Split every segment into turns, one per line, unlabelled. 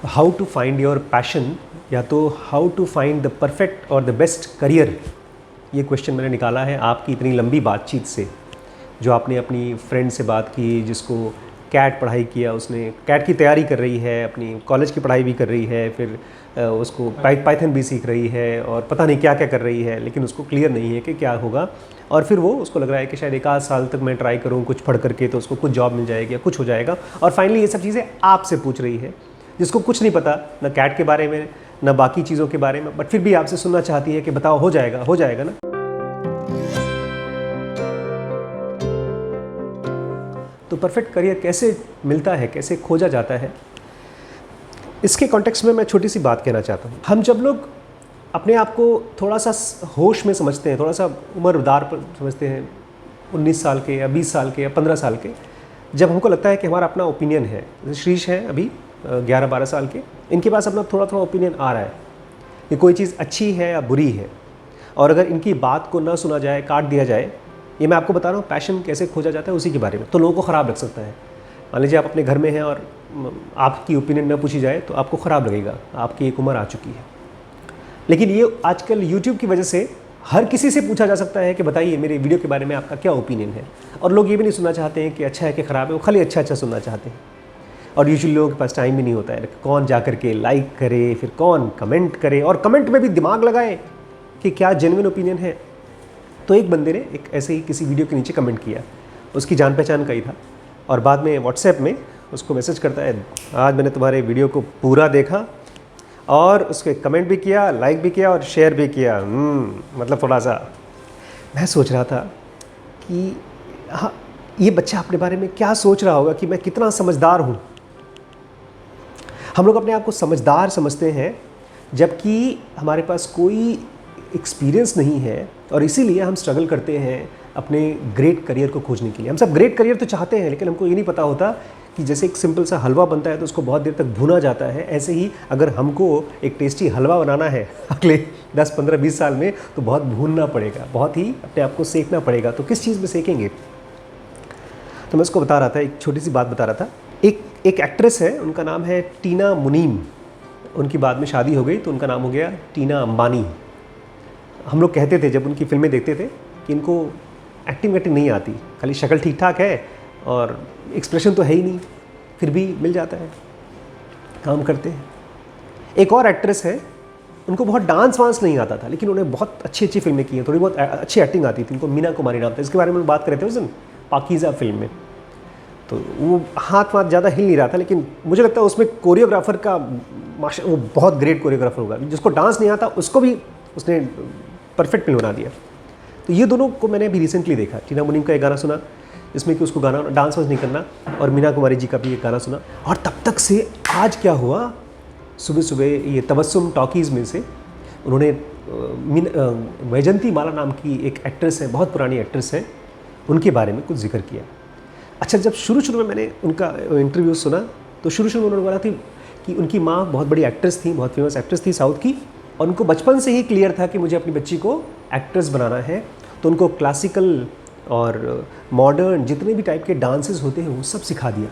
How to find your passion या तो how to find the perfect और the best career, ये question मैंने निकाला है आपकी इतनी लंबी बातचीत से, जो आपने अपनी फ्रेंड से बात की जिसको कैट पढ़ाई किया, उसने कैट की तैयारी कर रही है, अपनी कॉलेज की पढ़ाई भी कर रही है, फिर उसको पाइथन भी सीख रही है और पता नहीं क्या क्या कर रही है, लेकिन उसको क्लियर नहीं है कि क्या होगा। और फिर वो उसको लग रहा है कि शायद 1 आध साल तक मैं ट्राई करूँ कुछ पढ़ करके तो उसको कुछ जॉब मिल जाएगी या कुछ हो जाएगा। और फाइनली ये सब चीज़ें आपसे पूछ रही है जिसको कुछ नहीं पता, ना कैट के बारे में ना बाकी चीज़ों के बारे में, बट फिर भी आपसे सुनना चाहती है कि बताओ हो जाएगा ना। तो परफेक्ट करियर कैसे मिलता है, कैसे खोजा जाता है, इसके कॉन्टेक्स्ट में मैं छोटी सी बात कहना चाहता हूँ। हम जब लोग अपने आप को थोड़ा सा होश में समझते हैं, थोड़ा सा उम्रदार पर समझते हैं, 19 साल के या 20 साल के या 15 साल के, जब हमको लगता है कि हमारा अपना ओपिनियन है, जैसे श्रीश है अभी 11-12 साल के, इनके पास अपना थोड़ा थोड़ा ओपिनियन आ रहा है कि कोई चीज़ अच्छी है या बुरी है, और अगर इनकी बात को ना सुना जाए, काट दिया जाए, ये मैं आपको बता रहा हूँ पैशन कैसे खोजा जाता है उसी के बारे में, तो लोगों को ख़राब लग सकता है। मान लीजिए आप अपने घर में हैं और आपकी ओपिनियन ना पूछी जाए तो आपको ख़राब लगेगा, आपकी एक उम्र आ चुकी है। लेकिन ये आजकल यूट्यूब की वजह से हर किसी से पूछा जा सकता है कि बताइए मेरे वीडियो के बारे में आपका क्या ओपिनियन है, और लोग ये भी नहीं सुनना चाहते हैं कि अच्छा है कि ख़राब है, वो खाली अच्छा सुनना चाहते हैं। और यूजुअली लोगों के पास टाइम भी नहीं होता है, कौन जा कर के लाइक करे, फिर कौन कमेंट करे, और कमेंट में भी दिमाग लगाए कि क्या जेन्युइन ओपिनियन है। तो एक बंदे ने एक ऐसे ही किसी वीडियो के नीचे कमेंट किया, उसकी जान पहचान का ही था, और बाद में व्हाट्सएप में उसको मैसेज करता है, आज मैंने तुम्हारे वीडियो को पूरा देखा और उसके कमेंट भी किया, लाइक भी किया और शेयर भी किया। मतलब थोड़ा सा मैं सोच रहा था कि हाँ, ये बच्चा अपने बारे में क्या सोच रहा होगा कि मैं कितना समझदार हूँ। हम लोग अपने आप को समझदार समझते हैं जबकि हमारे पास कोई एक्सपीरियंस नहीं है, और इसीलिए हम स्ट्रगल करते हैं अपने ग्रेट करियर को खोजने के लिए। हम सब ग्रेट करियर तो चाहते हैं, लेकिन हमको ये नहीं पता होता कि जैसे एक सिंपल सा हलवा बनता है तो उसको बहुत देर तक भुना जाता है, ऐसे ही अगर हमको एक टेस्टी हलवा बनाना है अगले 10, 15, 20 साल में, तो बहुत भूनना पड़ेगा, बहुत ही अपने आप को सेकना पड़ेगा। तो किस चीज़ में सेकेंगे? तो मैं उसको बता रहा था, एक छोटी सी बात बता रहा था। एक एक्ट्रेस है, उनका नाम है टीना मुनीम। उनकी बाद में शादी हो गई तो उनका नाम हो गया टीना अंबानी। हम लोग कहते थे जब उनकी फिल्में देखते थे कि इनको एक्टिंग नहीं आती, खाली शक्ल ठीक ठाक है और एक्सप्रेशन तो है ही नहीं, फिर भी मिल जाता है, काम करते हैं। एक और एक्ट्रेस है, उनको बहुत डांस वांस नहीं आता था, लेकिन उन्हें बहुत अच्छी फिल्में की हैं, थोड़ी बहुत अच्छी एक्टिंग आती थी। उनको मीना कुमारी नाम था, इसके बारे में हम बात कर रहे थे उस दिन पाकीज़ा फिल्म में। तो वो हाथ ज़्यादा हिल नहीं रहा था, लेकिन मुझे लगता है उसमें कोरियोग्राफर का वो बहुत ग्रेट कोरियोग्राफर होगा, जिसको डांस नहीं आता उसको भी उसने परफेक्ट फिल्म बना दिया। तो ये दोनों को मैंने अभी रिसेंटली देखा। टीना मुनीम का एक गाना सुना जिसमें कि उसको गाना डांस वांस नहीं करना, और मीना कुमारी जी का भी एक गाना सुना। और तब तक से आज क्या हुआ, सुबह सुबह ये तबस्सुम टॉकीज़ में से उन्होंने वैजंती माला नाम की एक एक्ट्रेस है, बहुत पुरानी एक्ट्रेस है, उनके बारे में कुछ जिक्र किया। अच्छा, जब शुरू में मैंने उनका इंटरव्यू सुना तो शुरू में उन्होंने बोला थी कि उनकी माँ बहुत बड़ी एक्ट्रेस थी, बहुत फेमस एक्ट्रेस थी साउथ की, और उनको बचपन से ही क्लियर था कि मुझे अपनी बच्ची को एक्ट्रेस बनाना है। तो उनको क्लासिकल और मॉडर्न जितने भी टाइप के डांसेस होते हैं वो सब सिखा दिया।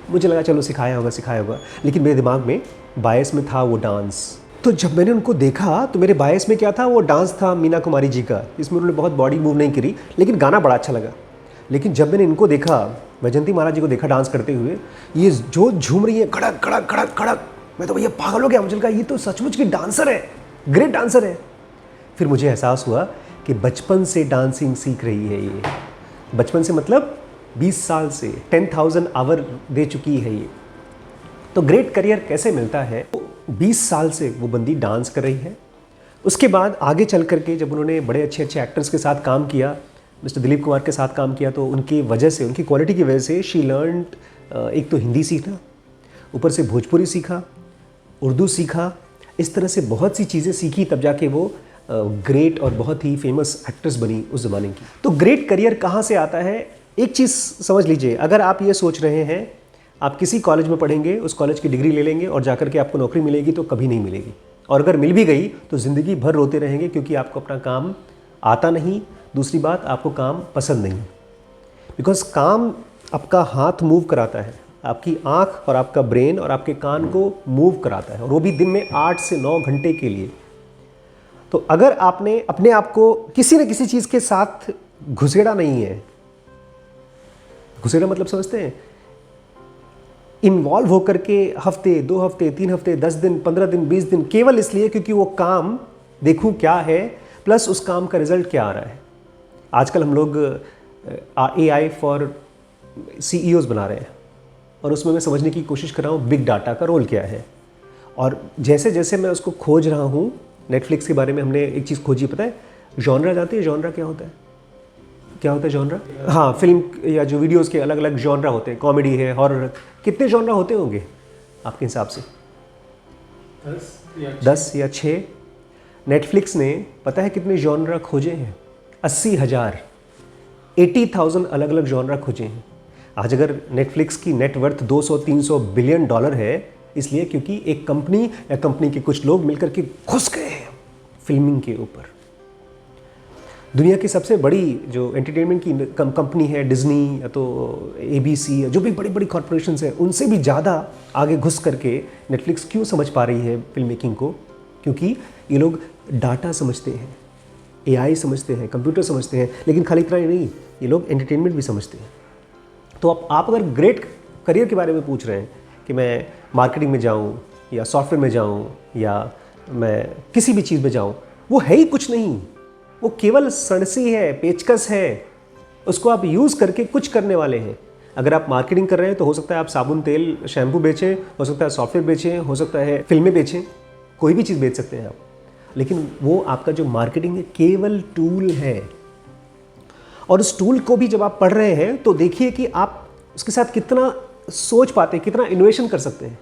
मुझे लगा चलो सिखाया होगा, लेकिन मेरे दिमाग में बायस में था वो डांस। तो जब मैंने उनको देखा तो मेरे बायस में क्या था, वो डांस था मीना कुमारी जी का, इसमें उन्होंने बहुत बॉडी मूव नहीं करी, लेकिन गाना बड़ा अच्छा लगा। लेकिन जब मैंने इनको देखा, वैजंती माला जी को देखा डांस करते हुए, ये जो झूम रही है खड़क खड़क खड़क खड़क, मैं तो भैया पागल हो गया। मुझे लगा ये तो सचमुच की डांसर है, ग्रेट डांसर है। फिर मुझे एहसास हुआ कि बचपन से डांसिंग सीख रही है ये, बचपन से मतलब 20 साल से 10,000 आवर दे चुकी है ये। तो ग्रेट करियर कैसे मिलता है? 20 साल से वो बंदी डांस कर रही है। उसके बाद आगे चल करके जब उन्होंने बड़े अच्छे एक्टर्स के साथ काम किया, मिस्टर दिलीप कुमार के साथ काम किया, तो उनकी वजह से, उनकी क्वालिटी की वजह से शी लर्नड एक तो हिंदी सीखा, ऊपर से भोजपुरी सीखा, उर्दू सीखा, इस तरह से बहुत सी चीज़ें सीखी, तब जाके वो ग्रेट और बहुत ही फेमस एक्ट्रेस बनी उस ज़माने की। तो ग्रेट करियर कहाँ से आता है? एक चीज़ समझ लीजिए, अगर आप ये सोच रहे हैं आप किसी कॉलेज में पढ़ेंगे, उस कॉलेज की डिग्री ले लेंगे और जाकर के आपको नौकरी मिलेगी, तो कभी नहीं मिलेगी। और अगर मिल भी गई तो ज़िंदगी भर रोते रहेंगे, क्योंकि आपको अपना काम आता नहीं। दूसरी बात, आपको काम पसंद नहीं, बिकॉज काम आपका हाथ मूव कराता है, आपकी आँख और आपका ब्रेन और आपके कान को मूव कराता है, और वो भी दिन में 8 से 9 घंटे के लिए। तो अगर आपने अपने आप को किसी न किसी चीज़ के साथ घुसेड़ा नहीं है, घुसेड़ा मतलब समझते हैं, इन्वॉल्व होकर के हफ्ते, 2 हफ्ते, 3 हफ्ते, 10 दिन, 15 दिन, 20 दिन, केवल इसलिए क्योंकि वो काम देखूं क्या है, प्लस उस काम का रिजल्ट क्या आ रहा है। आजकल हम लोग AI फॉर CEOs बना रहे हैं, और उसमें मैं समझने की कोशिश कर रहा हूँ बिग डाटा का रोल क्या है। और जैसे जैसे मैं उसको खोज रहा हूँ, नेटफ्लिक्स के बारे में हमने एक चीज़ खोजी, पता है जॉनरा जानते हैं? जॉनरा क्या होता है? क्या होता है जॉनरा? हाँ, फिल्म या जो वीडियोस के अलग अलग जॉनरा होते हैं, कॉमेडी है, हॉरर, कितने जॉनरा होते होंगे आपके हिसाब से? 10 या 6। नेटफ्लिक्स ने पता है कितने जॉनरा खोजे हैं? 80,000, 80,000 अलग अलग जॉनरा खोजे हैं। आज अगर नेटफ्लिक्स की नेटवर्थ 200-300 बिलियन डॉलर है, इसलिए क्योंकि एक कंपनी या कंपनी के कुछ लोग मिलकर के घुस गए हैं फिल्मिंग के ऊपर। दुनिया की सबसे बड़ी जो एंटरटेनमेंट की कंपनी है, डिज्नी या तो ABC, जो भी बड़ी बड़ी कॉरपोरेशंस हैं, उनसे भी ज़्यादा आगे घुस करके नेटफ्लिक्स क्यों समझ पा रही है फिल्म मेकिंग को? क्योंकि ये लोग डाटा समझते हैं, AI समझते हैं, कंप्यूटर समझते हैं, लेकिन खाली इतना ही नहीं, ये लोग एंटरटेनमेंट भी समझते हैं। तो आप अगर ग्रेट करियर के बारे में पूछ रहे हैं कि मैं मार्केटिंग में जाऊँ या सॉफ्टवेयर में जाऊँ या मैं किसी भी चीज़ में जाऊँ, वो है ही कुछ नहीं, वो केवल सणसी है, पेचकस है, उसको आप यूज़ करके कुछ करने वाले हैं। अगर आप मार्केटिंग कर रहे हैं तो हो सकता है आप साबुन, तेल, शैम्पू बेचें, हो सकता है सॉफ्टवेयर बेचें, हो सकता है फिल्में बेचें, कोई भी चीज़ बेच सकते हैं आप, लेकिन वो आपका जो मार्केटिंग है केवल टूल है। और उस टूल को भी जब आप पढ़ रहे हैं तो देखिए कि आप उसके साथ कितना सोच पाते हैं, कितना इनोवेशन कर सकते हैं।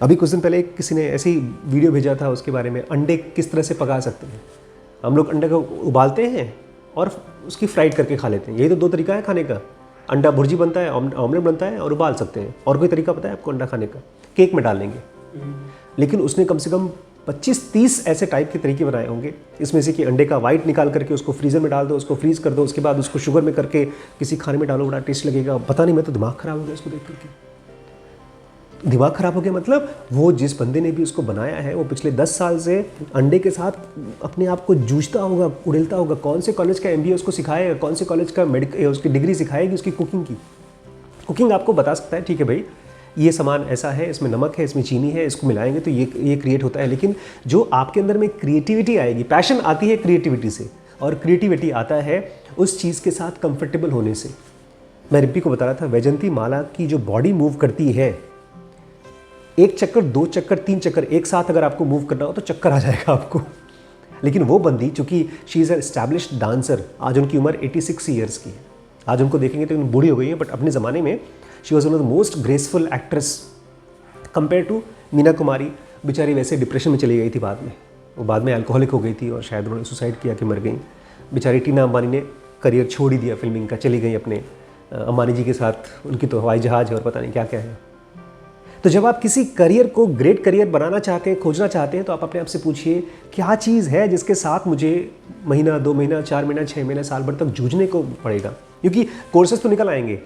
अभी कुछ दिन पहले किसी ने ऐसी वीडियो भेजा था उसके बारे में, अंडे किस तरह से पका सकते हैं। हम लोग अंडे को उबालते हैं और उसकी फ्राइड करके खा लेते हैं, यही तो 2 तरीका है खाने का। अंडा भुर्जी बनता है, ऑमलेट बनता है, और उबाल सकते हैं। और कोई तरीका पता है आपको अंडा खाने का? केक में डाल लेंगे। लेकिन उसने कम से कम 25-30 ऐसे टाइप के तरीके बनाए होंगे, इसमें से कि अंडे का वाइट निकाल करके उसको फ्रीज़र में डाल दो, उसको फ्रीज़ कर दो, उसके बाद उसको शुगर में करके किसी खाने में डालो, बड़ा टेस्ट लगेगा। पता नहीं, मैं तो दिमाग ख़राब हो गया इसको देख करके। दिमाग ख़राब हो गया मतलब वो जिस बंदे ने भी उसको बनाया है, वो पिछले 10 साल से अंडे के साथ अपने आप को जूझता होगा, उड़ेलता होगा। कौन से कॉलेज का MBA उसको सिखाएगा, कौन से कॉलेज का उसकी डिग्री सिखाएगी उसकी कुकिंग की? कुकिंग आपको बता सकता है, ठीक है भाई ये सामान ऐसा है, इसमें नमक है, इसमें चीनी है, इसको मिलाएंगे तो ये क्रिएट होता है। लेकिन जो आपके अंदर में क्रिएटिविटी आएगी, पैशन आती है क्रिएटिविटी से, और क्रिएटिविटी आता है उस चीज़ के साथ कंफर्टेबल होने से। मैं रिप्पी को बता रहा था, वैजयंती माला की जो बॉडी मूव करती है, 1 चक्कर, 2 चक्कर, 3 चक्कर एक साथ अगर आपको मूव करना हो तो चक्कर आ जाएगा आपको। लेकिन वो बंदी, चूँकि she is a established dancer, आज उनकी उम्र 86 ईयर्स की है। आज उनको देखेंगे तो बूढ़ी हो गई है, बट अपने ज़माने में she was one of the most graceful actress compare to Meena Kumari. बेचारी वैसे डिप्रेशन में चली गई थी बाद में, वो बाद में अल्कोहलिक हो गई थी और शायद उन्होंने सुसाइड किया कि मर गई बेचारी। टीना अंबानी ने करियर छोड़ ही दिया फिल्मिंग का, चली गई अपने अंबानी जी के साथ, उनकी तो हवाई जहाज़ है और पता नहीं क्या क्या है। तो जब आप किसी करियर को ग्रेट करियर बनाना चाहते हैं, खोजना चाहते हैं, तो आप अपने आप से पूछिए क्या चीज़ है जिसके साथ मुझे महीना, 2 महीना, 4 महीना, 6 महीना, साल भर तक जूझने को पड़ेगा। क्योंकि कोर्सेज तो निकल आएंगे,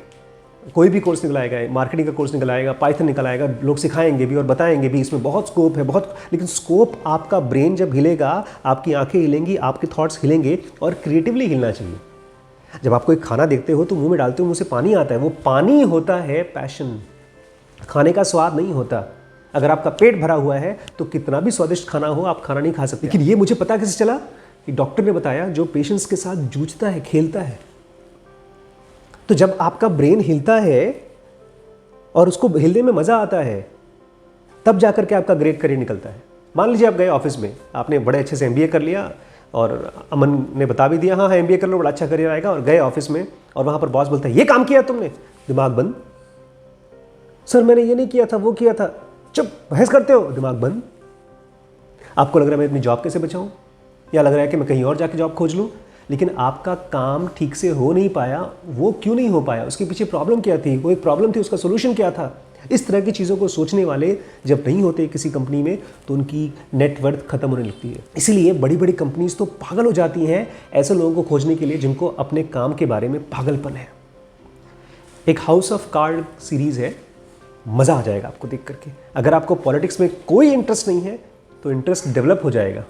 कोई भी कोर्स निकल आएगा, मार्केटिंग का कोर्स निकल आएगा, पाइथन निकल आएगा, लोग सिखाएंगे भी और बताएंगे भी, इसमें बहुत स्कोप है, बहुत। लेकिन स्कोप आपका ब्रेन जब हिलेगा, आपकी आंखें हिलेंगी, आपके थॉट्स हिलेंगे, और क्रिएटिवली हिलना चाहिए। जब आप कोई खाना देखते हो तो मुंह में डालते हो, मुंह से पानी आता है, वो पानी होता है पैशन, खाने का स्वाद नहीं होता। अगर आपका पेट भरा हुआ है तो कितना भी स्वादिष्ट खाना हो आप खाना नहीं खा सकते। लेकिन ये मुझे पता कैसे चला कि डॉक्टर ने बताया, जो पेशेंट्स के साथ जूझता है, खेलता है। तो जब आपका ब्रेन हिलता है और उसको हिलने में मज़ा आता है, तब जाकर के आपका ग्रेट करियर निकलता है। मान लीजिए आप गए ऑफिस में, आपने बड़े अच्छे से MBA कर लिया और अमन ने बता भी दिया, हाँ MBA कर लो, बड़ा अच्छा करियर आएगा, और गए ऑफिस में और वहाँ पर बॉस बोलता है ये काम किया तुमने, दिमाग बंद। सर मैंने ये नहीं किया था, वो किया था, चुप, बहस करते हो, दिमाग बंद। आपको लग रहा है मैं अपनी जॉब कैसे बचाऊं, या लग रहा है कि मैं कहीं और जाके जॉब खोज लूं। लेकिन आपका काम ठीक से हो नहीं पाया, वो क्यों नहीं हो पाया, उसके पीछे प्रॉब्लम क्या थी, वो एक प्रॉब्लम थी, उसका सोल्यूशन क्या था। इस तरह की चीज़ों को सोचने वाले जब नहीं होते किसी कंपनी में, तो उनकी नेटवर्थ खत्म होने लगती है। इसीलिए बड़ी बड़ी कंपनीज तो पागल हो जाती हैं ऐसे लोगों को खोजने के लिए जिनको अपने काम के बारे में पागलपन है। एक हाउस ऑफ कार्ड सीरीज़ है, मज़ा आ जाएगा आपको देख करके। अगर आपको पॉलिटिक्स में कोई इंटरेस्ट नहीं है तो इंटरेस्ट डेवलप हो जाएगा।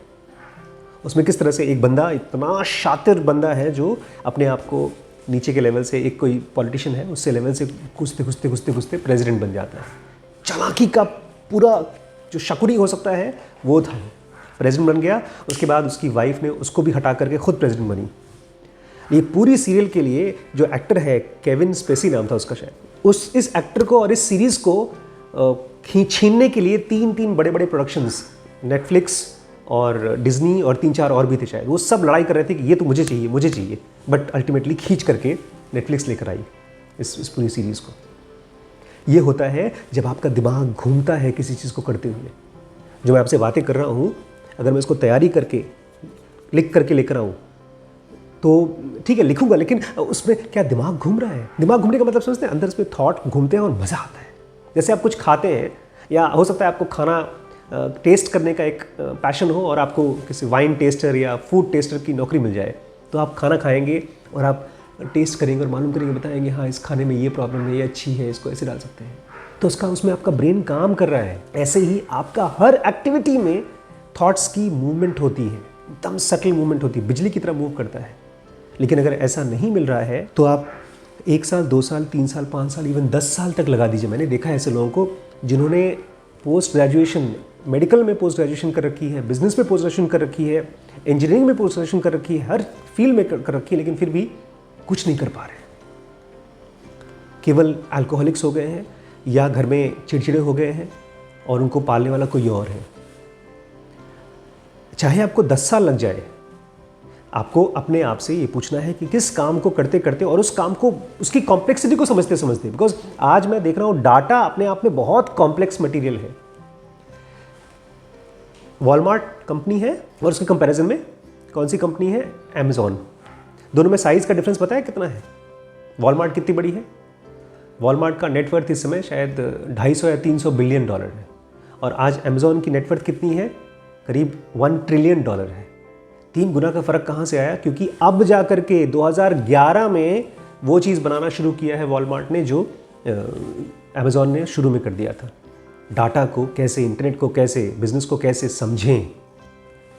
उसमें किस तरह से एक बंदा, इतना शातिर बंदा है जो अपने आप को नीचे के लेवल से, एक कोई पॉलिटिशियन है उससे लेवल से घुसते प्रेसिडेंट बन जाता है। चालाकी का पूरा जो शकुनी हो सकता है वो था, प्रेसिडेंट बन गया। उसके बाद उसकी वाइफ ने उसको भी हटा करके खुद प्रेसिडेंट बनी। ये पूरी सीरियल के लिए जो एक्टर है, केविन स्पेसी नाम था उसका शायद, इस एक्टर को और इस सीरीज़ को छीनने के लिए तीन बड़े बड़े प्रोडक्शंस, नेटफ्लिक्स और डिज्नी और 3-4 और भी थे शायद, वो सब लड़ाई कर रहे थे कि ये तो मुझे चाहिए। बट अल्टीमेटली खींच करके नेटफ्लिक्स लेकर आई इस पूरी सीरीज़ को। ये होता है जब आपका दिमाग घूमता है किसी चीज़ को करते हुए। जो मैं आपसे बातें कर रहा हूँ, अगर मैं इसको तैयारी करके लिख करके लेकर आऊँ तो ठीक है, लिखूंगा, लेकिन उसमें क्या दिमाग घूम रहा है? दिमाग घूमने का मतलब समझते हैं, अंदर इसमें थॉट घूमते हैं और मज़ा आता है। जैसे आप कुछ खाते हैं, या हो सकता है आपको खाना टेस्ट करने का एक पैशन हो और आपको किसी वाइन टेस्टर या फूड टेस्टर की नौकरी मिल जाए, तो आप खाना खाएंगे और आप टेस्ट करेंगे और मालूम करेंगे, बताएंगे हाँ इस खाने में ये प्रॉब्लम है, ये अच्छी है, इसको ऐसे डाल सकते हैं। तो उसमें आपका ब्रेन काम कर रहा है। ऐसे ही आपका हर एक्टिविटी में थॉट्स की मूवमेंट होती है, एकदम सटल मूवमेंट होती है, बिजली की तरह मूव करता है। लेकिन अगर ऐसा नहीं मिल रहा है तो आप 1 साल, 2 साल, 3 साल, 5 साल, इवन 10 साल तक लगा दीजिए। मैंने देखा है ऐसे लोगों को जिन्होंने पोस्ट ग्रेजुएशन, मेडिकल में पोस्ट ग्रेजुएशन कर रखी है, बिजनेस में पोस्ट ग्रेजुएशन कर रखी है, इंजीनियरिंग में पोस्ट ग्रेजुएशन कर रखी है, हर फील्ड में कर रखी है, लेकिन फिर भी कुछ नहीं कर पा रहे। केवल अल्कोहलिक्स हो गए हैं या घर में चिड़चिड़े हो गए हैं और उनको पालने वाला कोई और है। चाहे आपको 10 साल लग जाए, आपको अपने आप से ये पूछना है कि किस काम को करते करते और उस काम को, उसकी कॉम्प्लेक्सिटी को समझते समझते, बिकॉज आज मैं देख रहा हूं डाटा अपने आप में बहुत कॉम्प्लेक्स मटेरियल है। वॉलमार्ट कंपनी है और उसके कंपैरिजन में कौन सी कंपनी है? अमेजॉन। दोनों में साइज का डिफरेंस पता है कितना है? वॉलमार्ट कितनी बड़ी है? वॉलमार्ट का नेटवर्थ इस समय शायद 250 या 300 बिलियन डॉलर है, और आज अमेजॉन की नेटवर्थ कितनी है? करीब 1 ट्रिलियन डॉलर है। 3 गुना का फ़र्क कहाँ से आया? क्योंकि अब जा कर के 2011 में वो चीज़ बनाना शुरू किया है वॉलमार्ट ने जो अमेज़ॉन ने शुरू में कर दिया था। डाटा को कैसे, इंटरनेट को कैसे, बिज़नेस को कैसे समझें,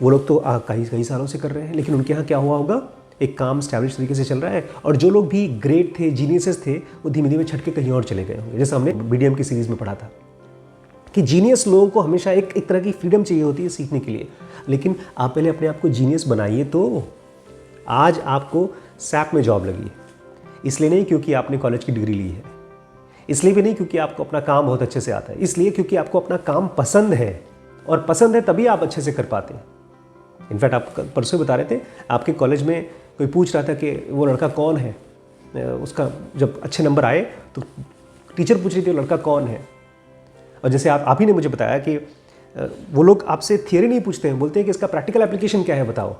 वो लोग तो कई सालों से कर रहे हैं। लेकिन उनके यहाँ क्या हुआ होगा? एक काम स्टैब्लिश तरीके से चल रहा है, और जो लोग भी ग्रेट थे, जीनियसेस थे, वो धीमे धीमे छट के कहीं और चले गए होंगे। जैसे हमने बीडीएम की सीरीज़ में पढ़ा था कि जीनियस लोगों को हमेशा एक तरह की फ्रीडम चाहिए होती है सीखने के लिए। लेकिन आप पहले अपने आप को जीनियस बनाइए। तो आज आपको सैप में जॉब लगी है, इसलिए नहीं क्योंकि आपने कॉलेज की डिग्री ली है, इसलिए भी नहीं क्योंकि आपको अपना काम बहुत अच्छे से आता है, इसलिए क्योंकि आपको अपना काम पसंद है, और पसंद है तभी आप अच्छे से कर पाते हैं। इनफैक्ट आप परसों बता रहे थे, आपके कॉलेज में कोई पूछ रहा था कि वो लड़का कौन है, उसका जब अच्छे नंबर आए तो टीचर पूछ रही थी वो लड़का कौन है। और जैसे आप ही ने मुझे बताया कि वो लोग आपसे थियरी नहीं पूछते हैं, बोलते हैं कि इसका प्रैक्टिकल एप्लीकेशन क्या है बताओ,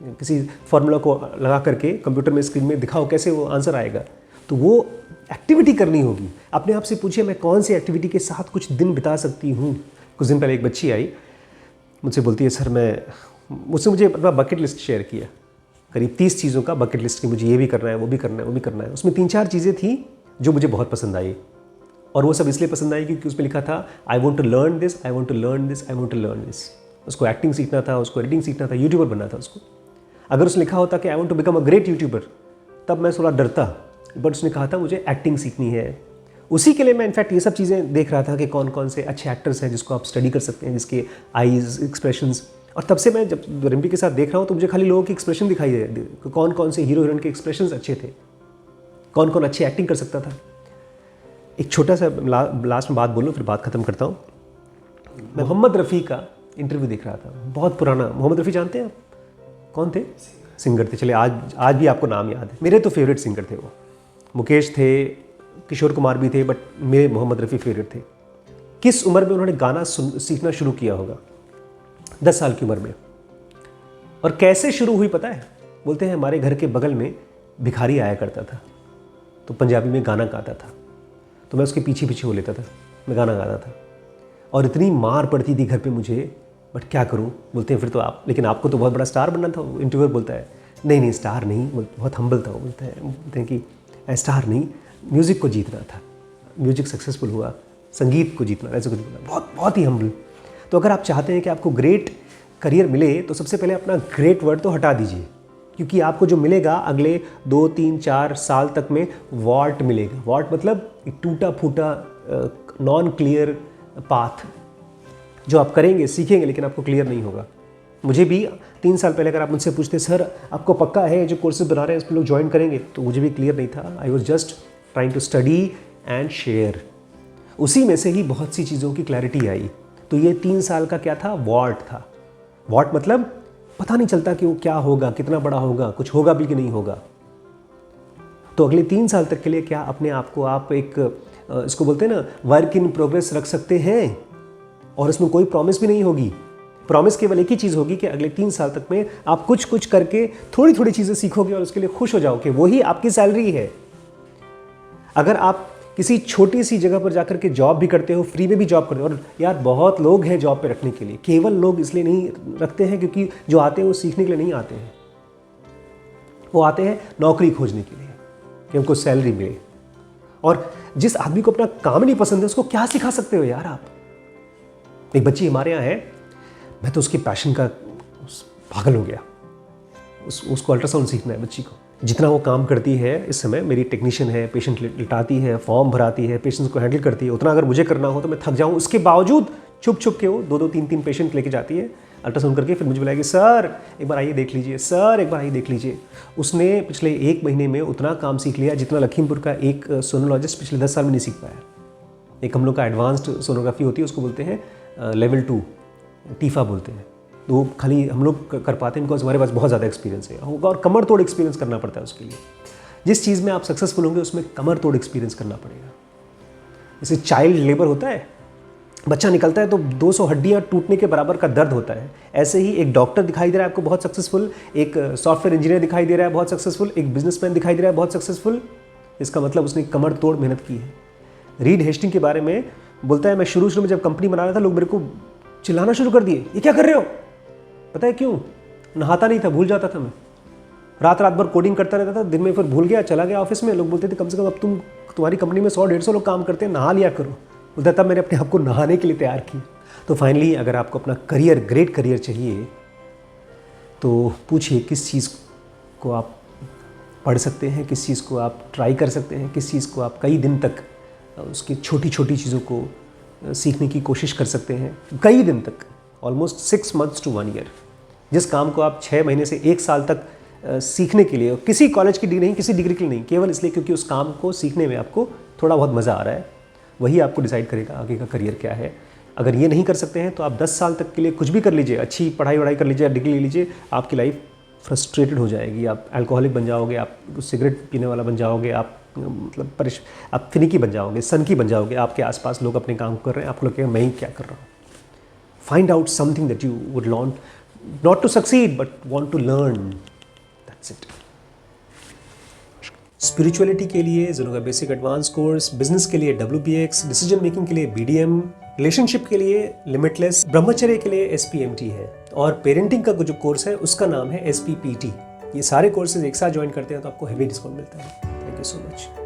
किसी फॉर्मूला को लगा करके कंप्यूटर में स्क्रीन में दिखाओ कैसे वो आंसर आएगा। तो वो एक्टिविटी करनी होगी। अपने आप से पूछिए मैं कौन सी एक्टिविटी के साथ कुछ दिन बिता सकती हूँ। कुछ दिन पहले एक बच्ची आई, मुझसे बोलती है सर उसने मुझे अपना बकेट लिस्ट शेयर किया, करीब 30 चीज़ों का बकेट लिस्ट की, मुझे ये भी करना है, वो भी करना है, वो भी करना है। उसमें 3-4 चीज़ें थी जो मुझे बहुत पसंद आई, और वो सब इसलिए पसंद आई क्योंकि उसमें लिखा था I want to learn this, I want to learn this, I want to learn this. उसको एक्टिंग सीखना था, उसको एडिटिंग सीखना था, यूट्यूबर बनना था उसको। अगर उसने लिखा होता कि I want to become a great YouTuber, तब मैं थोड़ा डरता, बट उसने कहा था मुझे एक्टिंग सीखनी है। उसी के लिए मैं इनफैक्ट ये सब चीज़ें देख रहा था कि कौन कौन से अच्छे एक्टर्स हैं जिसको आप स्टडी कर सकते हैं, जिसके आईज एक्सप्रेशंस। और तब से मैं जब रिम्पी के साथ देख रहा हूँ तो मुझे खाली लोगों की एक्सप्रेशन दिखाई दे, कौन कौन से हीरो हीरोइन के एक्सप्रेशंस अच्छे थे, कौन कौन अच्छी एक्टिंग कर सकता था। एक छोटा सा लास्ट में बात बोलूँ फिर बात खत्म करता हूँ। मैं मोहम्मद रफ़ी का इंटरव्यू देख रहा था, बहुत पुराना। मोहम्मद रफ़ी जानते हैं आप? कौन थे? सिंगर थे। चलिए आज भी आपको नाम याद है। मेरे तो फेवरेट सिंगर थे वो। मुकेश थे, किशोर कुमार भी थे, बट मेरे मोहम्मद रफ़ी फेवरेट थे। किस उम्र में उन्होंने गाना सीखना शुरू किया होगा? 10 साल की उम्र में। और कैसे शुरू हुई पता है? बोलते हैं हमारे घर के बगल में भिखारी आया करता था, तो पंजाबी में गाना गाता था, तो मैं उसके पीछे पीछे हो लेता था, मैं गाना गाता था, और इतनी मार पड़ती थी घर पे मुझे, बट क्या करूँ। बोलते हैं फिर तो आप, लेकिन आपको तो बहुत बड़ा स्टार बनना था। इंटरव्यूअर बोलता है नहीं स्टार नहीं, बहुत हम्बल था वो। बोलते हैं कि स्टार नहीं, म्यूज़िक को जीतना था, म्यूज़िक सक्सेसफुल हुआ, संगीत को जीतना, ऐसे कुछ बोला, बहुत बहुत ही हम्बल। तो अगर आप चाहते हैं कि आपको ग्रेट करियर मिले तो सबसे पहले अपना ग्रेट वर्ड तो हटा दीजिए, क्योंकि आपको जो मिलेगा अगले 2, 3, 4 साल तक में वॉट मिलेगा। वॉट मतलब एक टूटा फूटा नॉन क्लियर पाथ जो आप करेंगे, सीखेंगे, लेकिन आपको क्लियर नहीं होगा। मुझे भी 3 साल पहले अगर आप मुझसे पूछते सर आपको पक्का है जो कोर्सेज बना रहे हैं इस पर लोग ज्वाइन करेंगे, तो मुझे भी क्लियर नहीं था। I was just trying to study and share. उसी में से ही बहुत सी चीज़ों की क्लैरिटी आई। तो ये 3 साल का क्या था, वॉट था। वॉट मतलब पता नहीं चलता कि वो क्या होगा, कितना बड़ा होगा, कुछ होगा भी कि नहीं होगा। तो अगले 3 साल तक के लिए क्या अपने आप को आप एक इसको बोलते हैं ना वर्क इन प्रोग्रेस रख सकते हैं, और इसमें कोई प्रॉमिस भी नहीं होगी। प्रॉमिस केवल एक ही चीज़ होगी कि अगले 3 साल तक में आप कुछ कुछ करके थोड़ी थोड़ी चीज़ें सीखोगे और उसके लिए खुश हो जाओगे, वही आपकी सैलरी है। अगर आप किसी छोटी सी जगह पर जाकर के जॉब भी करते हो, फ्री में भी जॉब करते हो, और यार बहुत लोग हैं जॉब पे रखने के लिए, केवल लोग इसलिए नहीं रखते हैं क्योंकि जो आते हैं वो सीखने के लिए नहीं आते हैं, वो आते हैं नौकरी खोजने के लिए कि उनको सैलरी मिले। और जिस आदमी को अपना काम नहीं पसंद है उसको क्या सिखा सकते हो यार आप। एक बच्ची हमारे यहाँ है, मैं तो उसके पैशन का पागल हो गया। उसको अल्ट्रासाउंड सीखना है बच्ची को। जितना वो काम करती है इस समय, मेरी टेक्नीशियन है, पेशेंट लिटाती है, फॉर्म भराती है, पेशेंट्स को हैंडल करती है, उतना अगर मुझे करना हो तो मैं थक जाऊँ। उसके बावजूद छुप छुप के वो 2-2, 3-3 पेशेंट लेके जाती है, अल्ट्रासाउंड करके फिर मुझे बुलाएगी, सर एक बार आइए देख लीजिए, सर एक बार आइए देख लीजिए। उसने पिछले 1 महीने में उतना काम सीख लिया जितना लखीमपुर का एक सोनोलॉजिस्ट पिछले 10 साल में नहीं सीख पाया। एक हम लोग का एडवांस्ड सोनोग्राफी होती है, उसको बोलते हैं लेवल 2, टीफा बोलते हैं। तो वो खाली हम लोग कर पाते हैं बिकॉज हमारे पास बहुत ज़्यादा एक्सपीरियंस है, और कमर तोड़ एक्सपीरियंस करना पड़ता है उसके लिए। जिस चीज़ में आप सक्सेसफुल होंगे उसमें कमर तोड़ एक्सपीरियंस करना पड़ेगा। जैसे चाइल्ड लेबर होता है, बच्चा निकलता है तो 200 हड्डियाँ टूटने के बराबर का दर्द होता है। ऐसे ही एक डॉक्टर दिखाई दे रहा है आपको बहुत सक्सेसफुल, एक सॉफ्टवेयर इंजीनियर दिखाई दे रहा है बहुत सक्सेसफुल, एक बिजनेसमैन दिखाई दे रहा है बहुत सक्सेसफुल। इसका मतलब उसने कमर तोड़ मेहनत की है। रीड हेस्टिंग के बारे में बोलता है, मैं शुरू में जब कंपनी बना रहा था लोग मेरे को चिल्लाना शुरू कर दिए, ये क्या कर रहे हो। पता है क्यों? नहाता नहीं था, भूल जाता था मैं। रात भर कोडिंग करता रहता था, दिन में फिर भूल गया, चला गया ऑफिस में। लोग बोलते थे कम से कम अब तुम्हारी कंपनी में 100-150 लोग काम करते हैं, नहा लिया करो। बोलता तब मैंने अपने आप को नहाने के लिए तैयार किया। तो फाइनली अगर आपको अपना करियर, ग्रेट करियर चाहिए तो पूछिए किस चीज़ को आप पढ़ सकते हैं, किस चीज़ को आप ट्राई कर सकते हैं, किस चीज़ को आप कई दिन तक उसकी छोटी छोटी चीज़ों को सीखने की कोशिश कर सकते हैं, कई दिन तक, ऑलमोस्ट 6 months to 1 year। जिस काम को आप 6 महीने से 1 साल तक सीखने के लिए, किसी कॉलेज की डिग्री नहीं, किसी डिग्री के लिए नहीं, केवल इसलिए क्योंकि उस काम को सीखने में आपको थोड़ा बहुत मज़ा आ रहा है, वही आपको डिसाइड करेगा आगे का करियर क्या है। अगर ये नहीं कर सकते हैं तो आप 10 साल तक के लिए कुछ भी कर लीजिए, अच्छी पढ़ाई कर लीजिए, डिग्री ले लीजिए, आपकी लाइफ फ्रस्ट्रेटेड हो जाएगी। आप अल्कोहलिक बन जाओगे, आप सिगरेट पीने वाला बन जाओगे, आप मतलब आप फिनिकी बन जाओगे, सनकी बन जाओगे। आपके आसपास लोग अपने काम कर रहे हैं, आपको लगेगा मैं ही क्या कर रहा हूँ। Find out something that you would learn, not to succeed but want to learn, that's it. Spirituality के लिए ज़ेनो का बेसिक एडवांस कोर्स, बिजनेस के लिए WPX, डिसीजन मेकिंग के लिए BDM, रिलेशनशिप के लिए लिमिटलेस, ब्रह्मचर्य के लिए SPMT है, और पेरेंटिंग का जो कोर्स है उसका नाम है SPPT। ये सारे कोर्सेज एक साथ ज्वाइन करते हैं तो आपको हेवी डिस्काउंट मिलता है। Thank you so much.